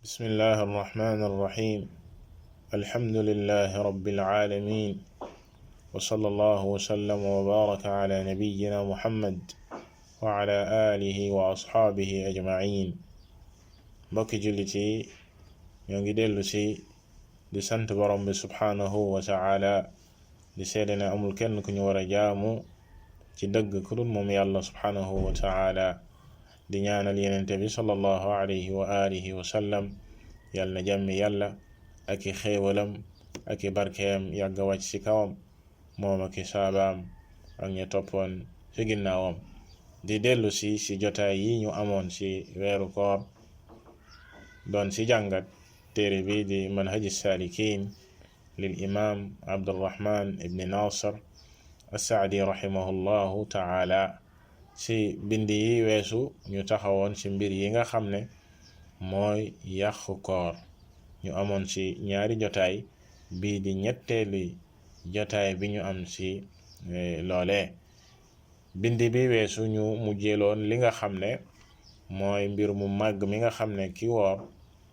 بسم الله الرحمن الرحيم الحمد لله رب العالمين وصلى الله وسلم وبارك على نبينا محمد وعلى آله وأصحابه أجمعين mbokki jullit yi ñoo ngi dellu si di sant borom bi subhaanahu wa ta'ala di seede ne amul kenn ku ñu war a jaamu ci dëgg ku dul moom yàlla subhaanahu wa ta'ala di ñaanal yenente bi sallallahu alayhi wa alihi wa sallam yàlla na jàmmi yàlla ak i xéewalam ak i barkeem yàgg a wàcc ci kawam moom ak i saabaam ak ña toppoon ci ginnaawam di dellu si jotaay yi ñu amoon ci weeru koor doon ci jàngat téere bi di manhaj saalikin lil imam abdurrahman ibni nasir as-saadi rahimahullahu taala ci bindi yi weesu ñu taxawoon ci mbir yi nga xam ne mooy yàqu koor ñu amoon ci ñaari jotaay bii di ñetteelu jotaay bi ñu am ci loolee bindi bi weesu ñu mujjeeloon li nga xam ne mooy mbir mu màgg mi nga xam ne ki woor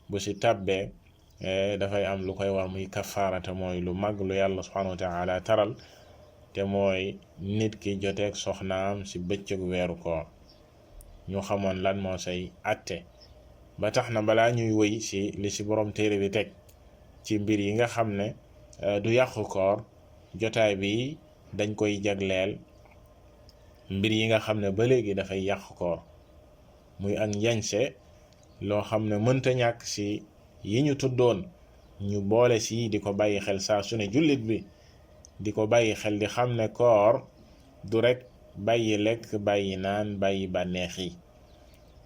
bu ci tàbbee dafay am lu koy war muy kafaarata mooy lu màgg lu yàlla subhanahu wa ta'ala taral te mooy nit ki joteeg soxnaam ci bëccëgu weeru koor ñu xamoon lan moo say atte ba tax na balaa ñuy wëy ci li ci borom téere bi teg ci mbir yi nga xam ne du yàqu koor jotaay bi dañ koy jagleel mbir yi nga xam ne ba léegi dafay yàqu koor muy ak njañse loo xam ne mënta ñàkk ci yi ñu tuddoon ñu boole ci di ko bàyyi xel saa su ne jullit bi di ko bàyyi xel di xam ne koor du rekk bàyyi lekk bàyyi naan bàyyi bànneex yi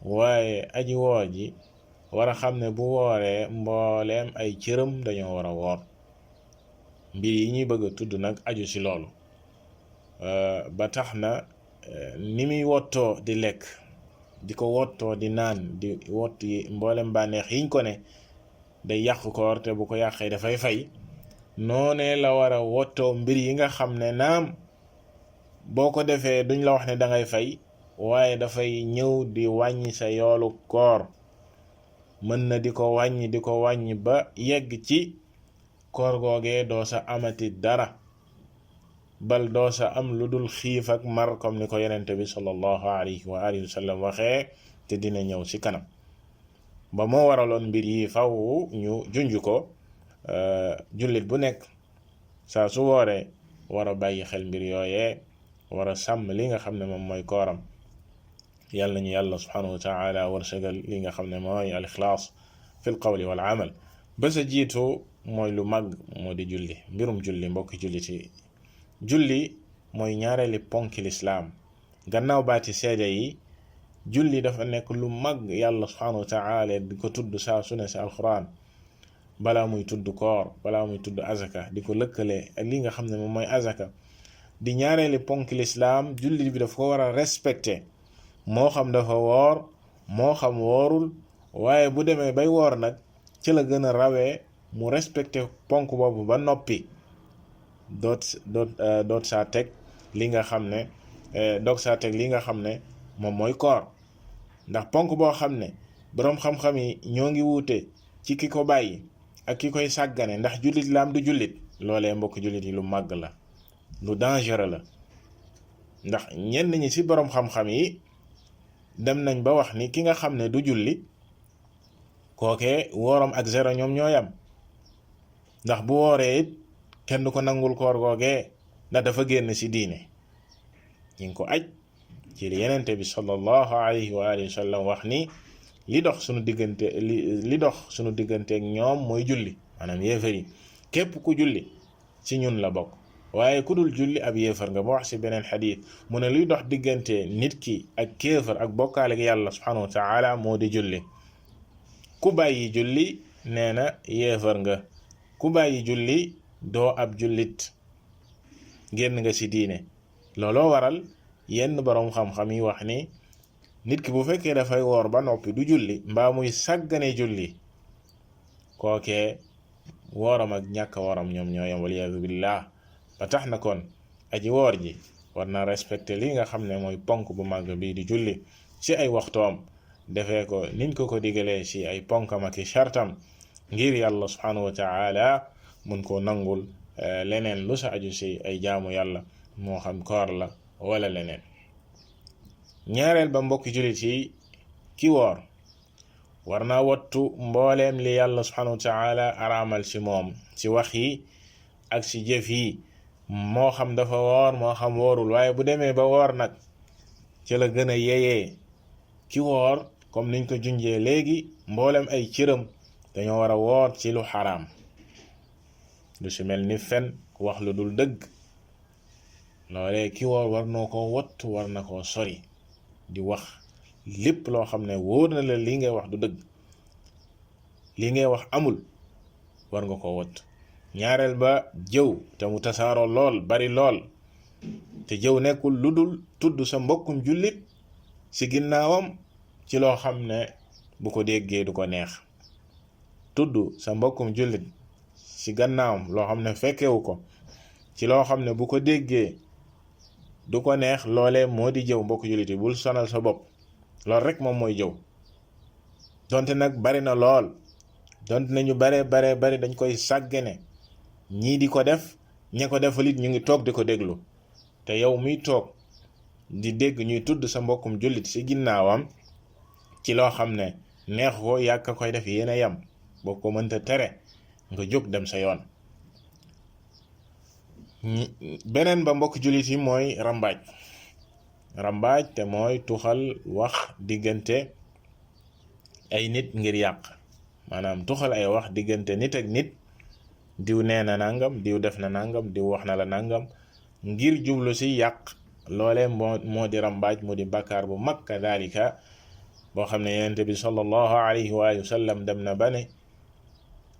waaye aji woor ji war a xam ne bu wooree mbooleem ay cëram dañoo war a woor mbir yi ñuy bëgg a tudd nag aju ci loolu ba tax na ni muy wottoo di lekk di ko wottoo di naan di wott yi mboolem bànneex yiñ ko ne day yàqu koor te bu ko yàqee dafay fay noonee la war a wottoo mbir yi nga xam ne naam boo ko defee duñ la wax ne dangay fay waaye dafay ñëw di wàññi sa yoolu koor mën na di ko wàññi ba yegg ci koor googee doo sa amati dara bal doo sa am lu dul xiif ak mar comme ni ko yenente bi sallallahu alayhi wa alihi wa sallam waxee te dina ñëw ci kanam ba moo waraloon mbir yi faw ñu junj ko jullit bu nekk saa su wooree war a bàyyi xel mbir yooyee war a sàmm li nga xam ne moom mooy kooram yàlla nañu yàlla subhanahu wa taala wërsëgal li nga xam ne mooy al ixlaas fi l qawli wal amal ba sa jiitu mooy lu mag moo di julli mbirum julli mbokki julliti julli mooy ñaareeli ponki lislaam gannaaw baati seede yi julli dafa nekk lu mag yàlla subhanahu wa taala di ko tudd saa su ne si alquran balaa muy tudd koor balaa muy tudd azaka di ko lëkkale ak li nga xam ne moom mooy azaka di ñaareeli ponki lislaam julli bi dafa ko war a respecté moo xam dafa woor moo xam woorul waaye bu demee bay woor nag ci la gën a rawee mu respecté ponk boobu ba noppi doot saa teg li nga xam ne doog saa teg li nga xam ne moom mooy koor ndax ponk boo xam ne boroom xam-xam yi ñoo ngi wuute ci ki ko bàyyi ak ki koy sàggane ndax jullit la am du jullit loolee mbokk jullit yi lu màgg la lu dangereux la ndax ñenn ñi ci boroom xam-xam yi dem nañ ba wax ni ki nga xam ne du julli kookee wooram ak zéro ñoom ñoo yam ndax bu wooree it kenn du ko nangul koor googee ndax dafa génn ci diine ñi ngi ko aj ci li yenente bi sallallahu alayhi wa alihi wa sallam wax ni li dox sunu diggante ak ñoom mooy julli maanaam yéefar yi képp ku julli ci ñun la bokk waaye ku dul julli ab yéefar nga ba wax ci beneen xadiis mu ne luy dox diggante nit ki ak kéefar ak bokkaale ak yàlla subhanahu wa taala moo di julli ku bàyyi julli nee na yéefar nga ku bàyyi julli doo ab jullit génn nga ci diine looloo waral yenn boroom xam-xam yi wax ni nit ki bu fekkee dafay woor ba noppi du julli mbaa muy sàggane julli kookee wooram ak ñàkk wooram ñoom ñooyam waliyadu billah ba tax na kon aji woor ji war na respecté li nga xam ne mooy ponk bu màgg bii di julli ci ay waxtoom defee ko niñ ko digalee ci ay ponkam ak i shartam ngir yàlla subhanahu wa taala mun koo nangul leneen lu sa aju ci ay jaamu yàlla moo xam koor la wala leneen. ñaareel ba mbokki jullit yi ki woor war naa wattu mbooleem li yàlla subhanahu wa taala araamal ci moom ci wax yi ak ci jëf yi, moo xam dafa woor moo xam woorul, waaye bu demee ba woor nag ci la gën a yeyee. ki woor comme niñ ko junjee léegi mboolem ay cëram dañoo war a woor ci lu xaraam, lu ci mel ni fen, wax lu dul dëgg. loolee ki woor war na ko wattu, war na koo sori di wax lépp loo xam ne wóor na la lii ngay wax du dëgg, lii ngay wax amul, war nga koo wattu. ñaareel ba jëw, te mu tasaaroo lool bari lool, te jëw nekkul lu dul tudd sa mbokkum jullit ci ginnaawam ci loo xam ne bu ko déggee du ko neex. tudd sa mbokkum jullit ci gannaawam loo xam ne fekkewu ko ci loo xam ne bu ko déggee du ko neex, loolee moo di jëw. mbokk jullit yi bul sonal sa bopp, loolu rek moom mooy jëw. donte nag bari na lool, donte nañu bari dañ koy sàggane, ñii di ko def, ña ko defal it ñu ngi toog di ko déglu. te yow miy toog di dégg ñuy tudd sa mbokkum jullit ci ginnaawam ci loo xam ne neex ko, yàgg koy def yéen a yam, boo ko mënta tere nga jóg dem sa yoon. beneen ba mbokk jullit yi mooy rambaaj te mooy tuxal wax diggante ay nit ngir yàq, maanaam tuxal ay wax diggante nit ak nit. diw nee na nangam, diw def na nangam, diw wax na la nangam, ngir jublu ci yàq. loolee moo di rambaaj, mu di bakkaar bu mag kadalika boo xam ne yonent bi sallallahu alayhi wa sallam dem na ba ne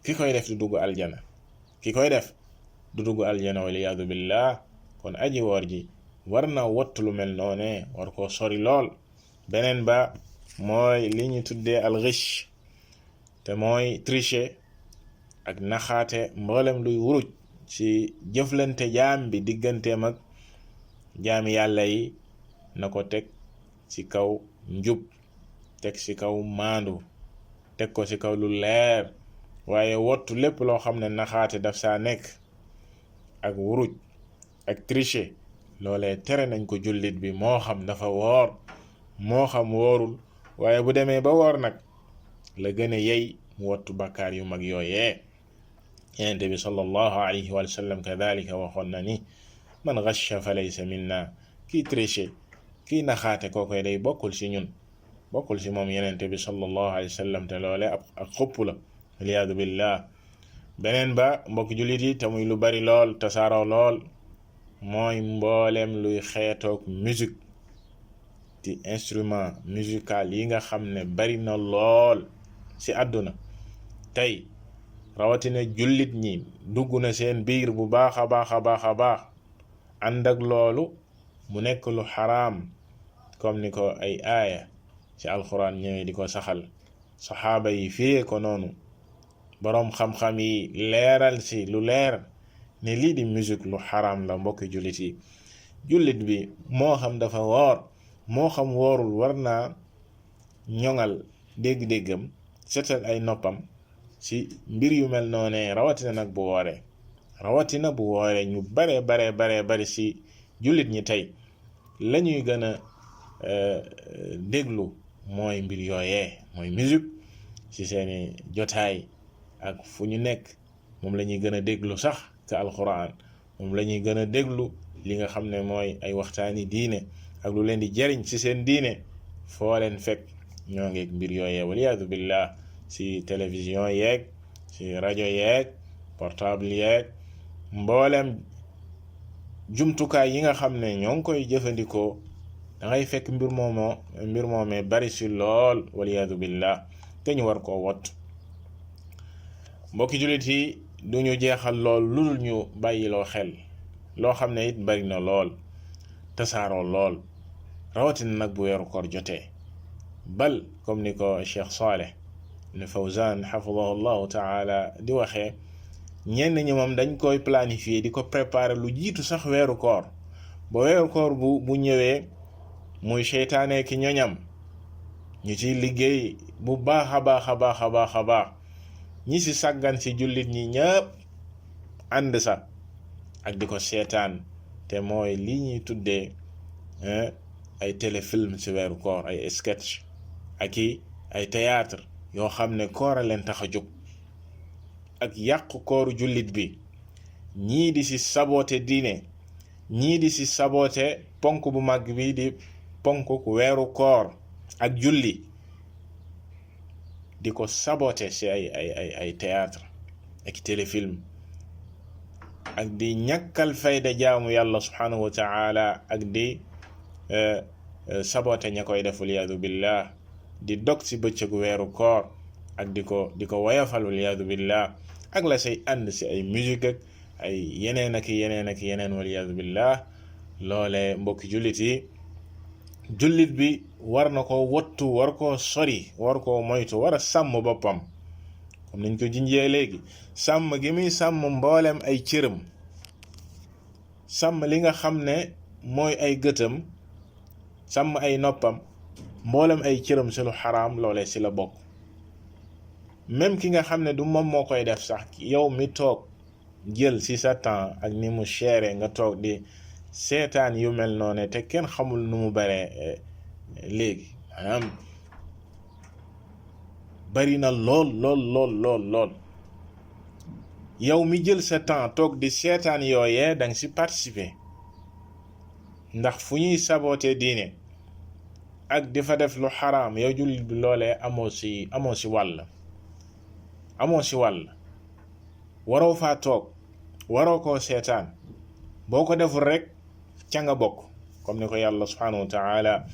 ki koy def du dugg aljana, waliyaadu billah. kon aji woor ji war na wattu lu mel noone, war koo sori lool. beneen ba mooy li ñu tuddee al-ghish, te mooy tricher ak naxaate, mboolem luy wuruj ci jëflante jaam bi digganteem ak jaami yàlla yi, na ko teg ci kaw njub, teg ci kaw maandu, teg ko ci kaw lu leer, waaye wottu lépp loo xam ne naxaate daf saa nekk ak wuruj ak tricher. loolee tere nañ ko jullit bi, moo xam dafa woor moo xam woorul, waaye bu demee ba woor nag la gën a yey mu wattu bakkaar yu mag yooyee. Yonent bi sallallahu alayhi wa sallam kadalika waxoon na ni man ghasha fa laysa minna, kii tricher, kii naxaate, kookoy day bokkul ci ñun, bokkul ci moom Yonent bi sallallahu alayhi wa sallam. te loole ak xupp la, waliyaadu billah. beneen ba mbokk jullit yi te muy lu bari lool, tasaaroo lool, mooy mboolem luy xeetoog musique, di instrument musical yi nga xam ne bari na lool ci àdduna tey, rawatina jullit ñi dugg na seen biir bu baax a baax. ànd ak loolu mu nekk lu xaraam, comme ni ko ay aaya ci alquran ñëwee di ko saxal. saxaaba yi firee ko noonu, boroom xam-xam yi leeral ci lu leer ne lii di musique lu xaraam la. mbokki jullit yi, jullit bi moo xam dafa woor moo xam woorul, war naa ñoŋal dégg-déggam, setal ay noppam ci mbir yu mel noone, rawatina nag bu wooree. ñu bare ci jullit ñi tey lañuy gën a déglu mooy mbir yooyee, mooy musique ci seeni jotaay ak fu ñu nekk. moom la ñuy gën a déglu sax ka alquran, moom la ñuy gën a déglu li nga xam ne mooy ay waxtaani diine ak lu leen di jariñ ci seen diine. foo leen fekk ñoo ngeeg mbir yooyee, waliyaadu billah, ci télévision yeeg, ci rajo yeeg, portable yeeg, mboolem jumtukaay yi nga xam ne ñoo ngi koy jëfandikoo, da ngay fekk mbir moomee bari ci lool, waliyaadu billah, te ñu war koo wot. mbokki jullit yi duñu jeexal lool lu dul ñu bàyyiloo xel loo xam ne it bari na lool, tasaaroo lool, rawatina nag bu weeru koor jotee. bal comme ni ko Cheikh Saleh ibn Fawzan xafidahu llahu taala di waxee, ñenn ñi moom dañ koy planifier, di ko préparer lu jiitu sax weeru koor. ba weeru koor bu ñëwee, muy seytaane ki ñoñam ñu ciy liggéey bu baax a baax a baax a baax a baax ñi ci sàggan ci jullit ñi ñëpp ànd sa ak di ko seetaan te mooy lii ñuy tuddee ay téléfilm ci weeru koor, ay sketch ak ay théâtre yoo xam ne koor a leen tax a jóg ak yàqu kooru jullit bi. ñii di ci saboote diine, ñii di ci saboote ponk bu mag bi di ponk weeru koor ak julli, di ko saboote ci ay théâtre ak téléfilm ak di ñàkkal fayda jaamu yàlla subhanahu wa ta'ala ak di saboote ña koy def waliyaadu billah, di dog ci bëccëgu weeru koor ak di ko woyofal waliyaadu billah ak la say ànd ci ay musique ak ay yeneen ak yeneen waliyaadu billah. loole mbokki jullit yi, jullit bi war na ko wattu, war koo sori, war koo moytu, war a sàmm boppam comme niñ ko jinjee léegi. sàmm gi muy sàmm mboolem ay cëram, sàmm li nga xam ne mooy ay gëtam, sàmm ay noppam, mboolem ay cëram ci lu xaraam, loole ci la bokk. même ki nga xam ne du moom moo koy def sax, yow mi toog jël ci sa temps ak ni mu chéré nga toog di seetaan yu mel noonu te kenn xamul nu mu bare léegi, maanaam bari na lool. yow mi jël sa temps toog di seetaan yooyee danga ci participer, ndax fu ñuy sabootee diine ak di fa def lu xaraam, yow jullit bi loolee amoo ci wàll, waroo faa toog, waroo koo seetaan. boo ko deful rek ca nga bokk, comme ni ko yàlla subhanahu wa ta'ala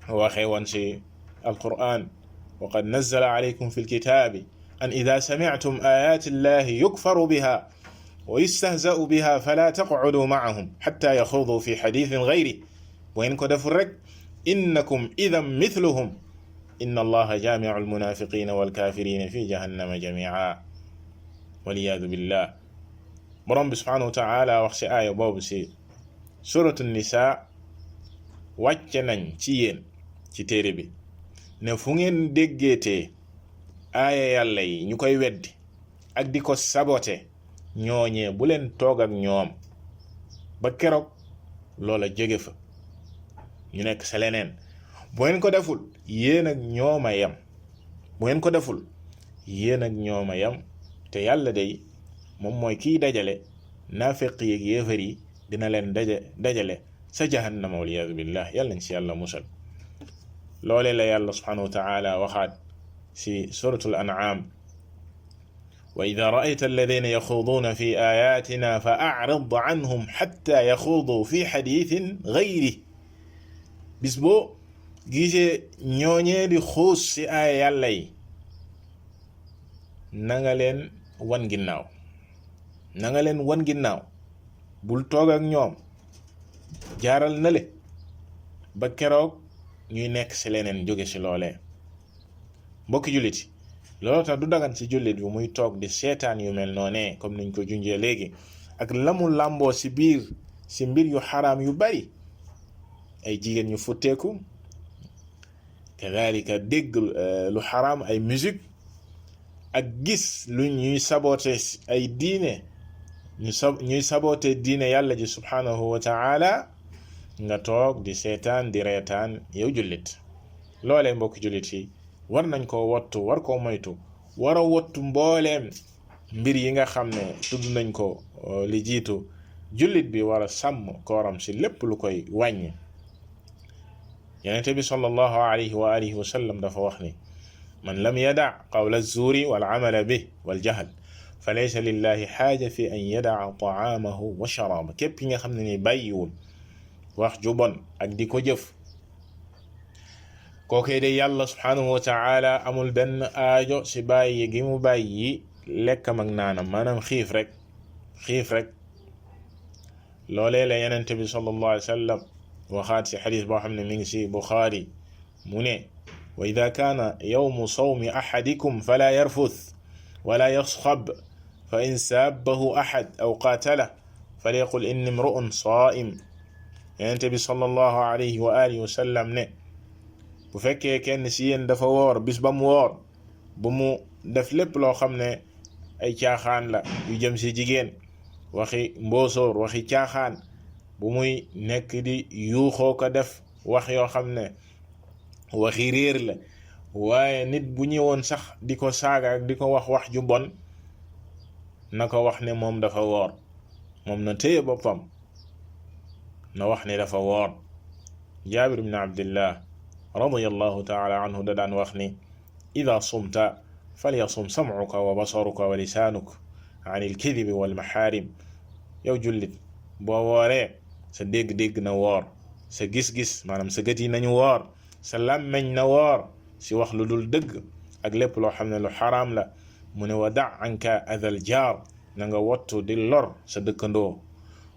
waxee woon ci alquran: wa qad nazzala alaykum fi lkitabi an ida sami'tum ayati llahi yukfaru biha wa yustahza'u biha fala taq'udu ma'ahum hatta yaxudu fi hadithin ghayri. bu ngeen ko deful rek innakum idan mithluhum inna allaha jami'u almunafiqina walkafirina fi jahannama jami'a waliyadu billah. borom bi subhanahu wa ta'ala wax ci aaya boobu ci suratu nisa: wàcce nañ ci yéen ci téere bi ne fu ngeen déggeetee aaya yàlla yi ñu koy weddi ak di ko sabote, ñooñee bu leen toog ak ñoom ba keroog loola jóge fa, ñu nekk sa leneen. bu ngeen ko deful yéen ak ñoom a yem, bu ngeen ko deful yéen ak ñoom a yem. te yàlla day moom mooy kiy dajale naafeq yi ak yéefar yi, dina leen dajale sa jahannama waliyadu billah. yàlla nañ ci yàlla musal. loole la yàlla subhanahu wa ta'ala waxaat ci suratul an'am: wa idha ra'ayta alladhina yaxuduuna fi ayatina fa a'rid anhum hatta yaxudu fi hadithin ghayri. bis boo gisee ñooñee di xuus ci aaya yàlla yi, na nga leen wan ginnaaw, bul toog ak ñoom, jaaral na le ba keroog ñuy nekk ci leneen, jóge ci loolee. mbokki jullit, loolu tax du dagan ci jullit bi muy toog di seetaan yu mel noonee, comme niñ ko junjee léegi, ak lamu làmboo ci biir ci mbir yu xaraam yu bari, ay jigéen ñu futteeku, kadhalika dégg lu xaraam, ay musique, ak gis lu ñuy saboote ay diine, ñuy saboote diine yàlla ji subhanahu wa ta'ala, nga toog di seetaan di reetaan yow jullit. loolee mbokk jullit yi war nañ ko wattu, war koo moytu, war a wattu mbooleem mbir yi nga xam ne tudd nañ ko li jiitu. jullit bi war a sàmm kooram ci lépp lu koy wàññi. Yonent bi sallallahu alayhi wa alihi wa sallam dafa wax ni: man lam yada' qawla az-zuuri wal amala bihi wal jahl fa laysa lillahi xaaja fi an yada'a ta'amahu wa sharabahu. képp ki nga xam ne ni bàyyiwul wax ju bon ak di ko jëf, kookee de yàlla subhanahu wa ta'ala amul benn aajo ci bàyyi gi mu bàyyi lekkam ak naanam, maanaam xiif rek. loolee la Yonent bi sallallahu alayhi wa sallam waxaat ci xadis boo xam ne mi ngi ci Buxaari, mu ne: wa ida kaana yawmu sawmi ahadikum fala yarfuth wala yasxab fa in saabbahu ahad aw qaatalahu falyaqul inni imru'un saa'im. Yonent bi sallallahu alayhi wa alihi wa sallam ne: bu fekkee kenn si yéen dafa woor bis ba mu woor bu mu def lépp loo xam ne ay caaxaan la yu jëm si jigéen, waxi mboosoor, waxi caaxaan, bu muy nekk di yuuxoo ko def wax yoo xam ne waxi réer la. waaye nit bu ñëwoon sax di ko saaga ak di ko wax ju bon, na ko wax ne moom dafa woor, moom na téye boppam, na wax ne dafa woor. Jaabir ibn Abdillah radiyallahu taala anhu da daan wax ni ida sumta falyasum sam'uka wa basaruka wa lisaanuk an ilkidibi walmaxaarim. yow jullit boo wooree sa dégg-dégg na woor, sa gis-gis maanaam sa gët yi nañu woor, sa làmmeñ na woor si wax lu dul dëgg ak lépp loo xam ne lu xaraam la. mu ne wa da anka adal jaar, na nga wattu di lor sa dëkkandoo.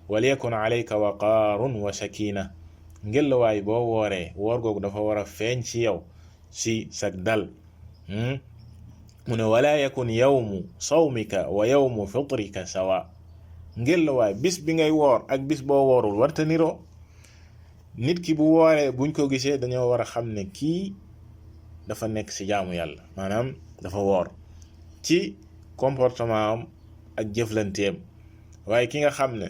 walyakun alayka waqaarun wa sakina, ngelawaay boo wooree woor googu dafa war a feeñ ci yow si sag dal. mu ne wala yakun yawmu sawmika wa yawmu fitrika sawa, ngelawaay bis bi ngay woor ak bis boo woorul warta niroo. nit ki bu wooree buñ ko gisee dañoo war a xam ne kii dafa nekk ci jaamu yàlla, maanaam dafa woor ci comportement am ak jëflanteem. waaye ki nga xam ne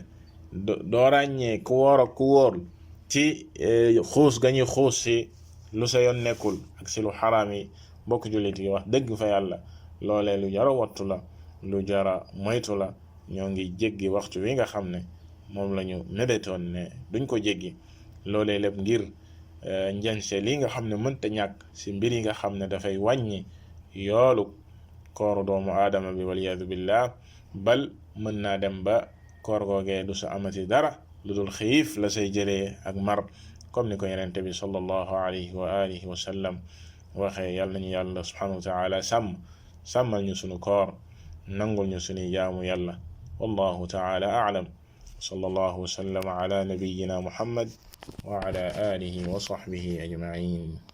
doo ràññee ku woor ak ku wóorul ci xuus ga ñuy xuus ci lu sa yoon nekkul ak ci lu xaraam yi, mbokk jullit yi wax dëgg fa yàlla loolee lu jara wattu la, lu jara moytu la. ñoo ngi jéggi waxtu wi nga xam ne moom la ñu mébétoon ne duñ ko jéggi. loolee lépp ngir njanse li nga xam ne mënta ñàkk ci mbir yi nga xam ne dafay wàññi yoolu kooru doomu aadama bi waliyadu billah, bal mën naa dem ba koor googee du sa amati dara lu dul xiif la say jëlee ak mar, comme ni ko yenente bi sallallahu alayhi wa alihi wa sallam waxee. yàlla nañu yàlla subhanahu wa taala sàmmal ñu sunu koor, nangul ñu sunu jaamu yàlla. wallahu taala a'lam. sallallahu wa sallam ala nabiyyina muhammad wa ala alihi wa sahbihi ajma'in.